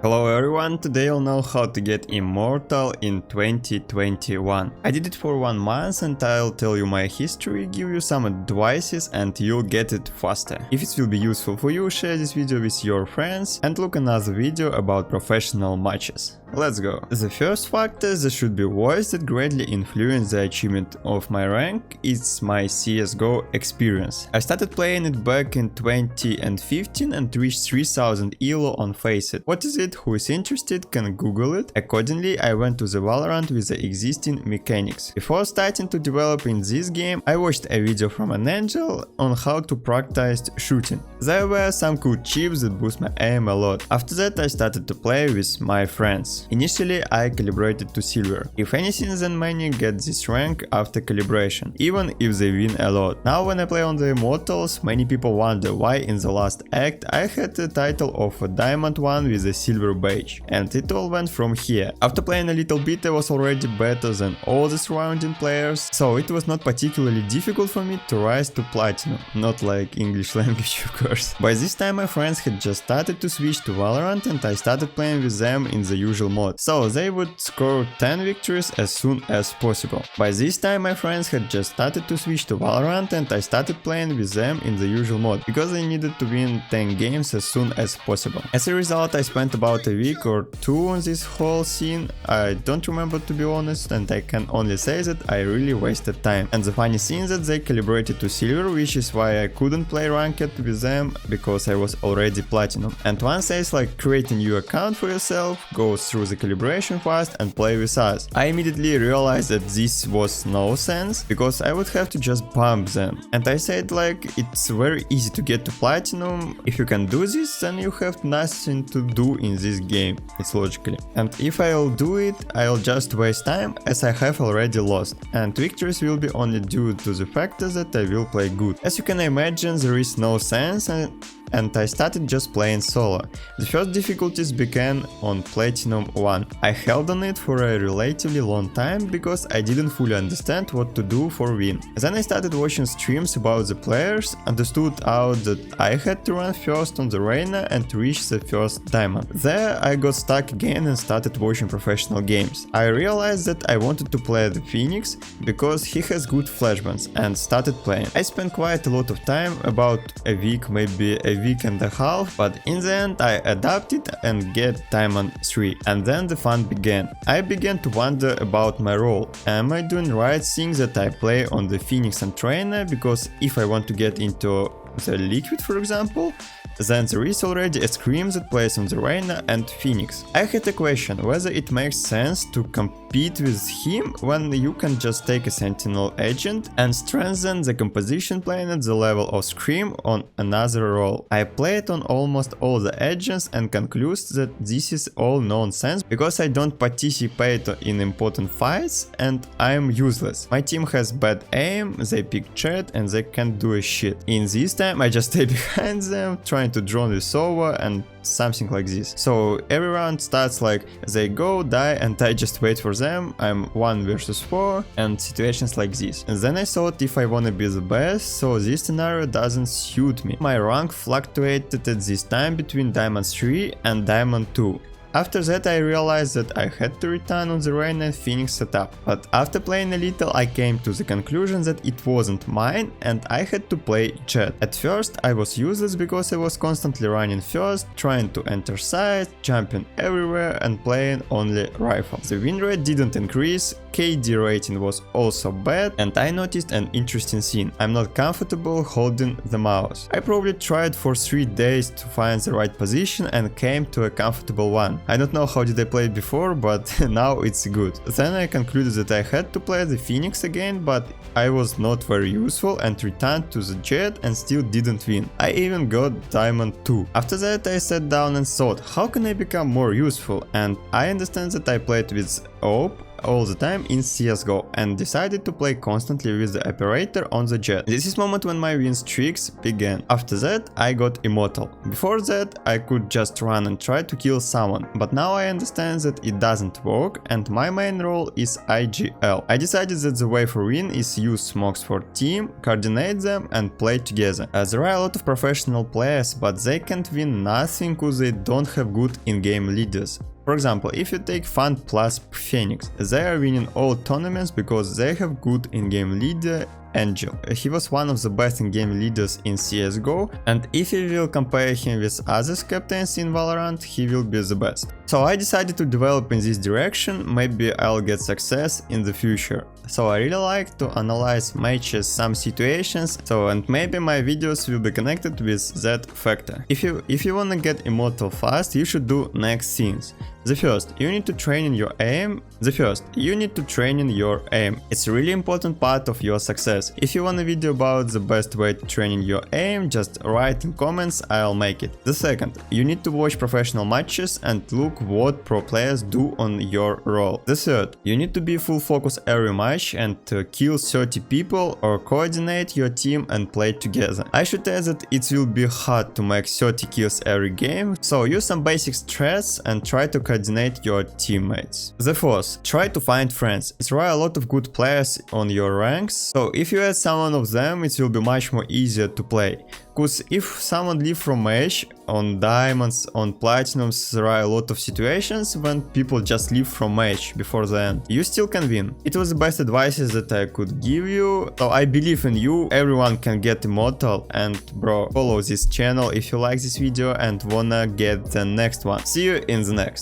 Hello everyone, today you'll know how to get Immortal in 2021. I did it for 1 month and I'll tell you my history, give you some advices and you'll get it faster. If it will be useful for you, share this video with your friends and look another video about professional matches. Let's go. The first factor that should be voiced that greatly influenced the achievement of my rank is my CSGO experience. I started playing it back in 2015 and reached 3000 elo on Faceit. What is it? Who is interested can google it. Accordingly, I went to the VALORANT with the existing mechanics. Before starting to develop in this game, I watched a video from an angel on how to practice shooting. There were some cool chips that boost my aim a lot. After that, I started to play with my friends. Initially, I calibrated to silver. If anything, then many get this rank after calibration, even if they win a lot. Now when I play on the Immortals, many people wonder why in the last act I had the title of a diamond one with a silver badge, and it all went from here. After playing a little bit, I was already better than all the surrounding players, so it was not particularly difficult for me to rise to platinum, not like English language of course. By this time my friends had just started to switch to VALORANT and I started playing with them in the usual mode, so they would score 10 victories as soon as possible. By this time my friends had just started to switch to VALORANT and I started playing with them in the usual mode, because I needed to win 10 games as soon as possible. As a result, I spent about a week or two on this whole scene. I don't remember, to be honest, and I can only say that I really wasted time. And the funny thing is that they calibrated to silver, which is why I couldn't play ranked with them, because I was already platinum. And one says like create a new account for yourself, go through the calibration fast and play with us. I immediately realized that this was no sense, because I would have to just bump them. And I said like it's very easy to get to platinum. If you can do this, then you have nothing to do in this game. It's logically. And if I'll do it, I'll just waste time, as I have already lost. And victories will be only due to the fact that I will play good. As you can imagine, there is no sense and I started just playing solo. The first difficulties began on Platinum 1. I held on it for a relatively long time because I didn't fully understand what to do for win. Then I started watching streams about the players, understood out that I had to run first on the arena and reach the first diamond. There I got stuck again and started watching professional games. I realized that I wanted to play the Phoenix because he has good flashbangs, and started playing. I spent quite a lot of time, about a week, maybe a week and a half, but in the end I adapted and get diamond 3, and then the fun began. I began to wonder about my role. Am I doing right things that I play on the Phoenix and Trainer, because if I want to get into the Liquid for example, then there is already a Scream that plays on the Reyna and Phoenix. I had a question whether it makes sense to compete with him when you can just take a Sentinel agent and strengthen the composition playing at the level of Scream on another role. I played on almost all the agents and conclude that this is all nonsense, because I don't participate in important fights and I am useless. My team has bad aim, they pick chat and they can't do a shit. In this time I just stay behind them, trying to drone this over and something like this. So every round starts like they go, die, and I just wait for them. I'm 1 versus 4 and situations like this. And then I thought if I wanna be the best, so this scenario doesn't suit me. My rank fluctuated at this time between Diamond 3 and Diamond 2. After that I realized that I had to return on the Reyna and Phoenix setup, but after playing a little I came to the conclusion that it wasn't mine and I had to play Jet. At first I was useless because I was constantly running first, trying to enter sight, jumping everywhere and playing only rifle. The win rate didn't increase, KD rating was also bad, and I noticed an interesting thing. I'm not comfortable holding the mouse. I probably tried for 3 days to find the right position and came to a comfortable one. I don't know how did I play it before, but now it's good. Then I concluded that I had to play the Phoenix again, but I was not very useful and returned to the Jet and still didn't win. I even got Diamond 2. After that I sat down and thought, how can I become more useful? And I understand that I played with AWP all the time in CSGO and decided to play constantly with the operator on the jet. This is the moment when my win streaks began. After that, I got immortal. Before that, I could just run and try to kill someone, but now I understand that it doesn't work and my main role is IGL. I decided that the way for win is use smokes for team, coordinate them and play together. There are a lot of professional players, but they can't win nothing because they don't have good in-game leaders. For example, if you take Fun plus Phoenix, they are winning all tournaments because they have good in-game leader Angel. He was one of the best in-game leaders in CSGO, and if you will compare him with other captains in Valorant, he will be the best. So I decided to develop in this direction, maybe I'll get success in the future. So I really like to analyze matches, some situations, and maybe my videos will be connected with that factor. If you wanna get immortal fast, you should do next things. The first, you need to train in your aim. It's a really important part of your success. If you want a video about the best way to train in your aim, just write in comments, I'll make it. The second, you need to watch professional matches and look what pro players do on your role. The third, you need to be full focus every match and kill 30 people or coordinate your team and play together. I should add that it will be hard to make 30 kills every game, so use some basic strats and try to coordinate your teammates. The fourth, try to find friends. There are a lot of good players on your ranks, so if you add someone of them, it will be much more easier to play. Cause if someone leave from match, on diamonds, on platinums, there are a lot of situations when people just leave from match before the end. You still can win. It was the best advices that I could give you, so I believe in you, everyone can get immortal, and bro, follow this channel if you like this video and wanna get the next one. See you in the next.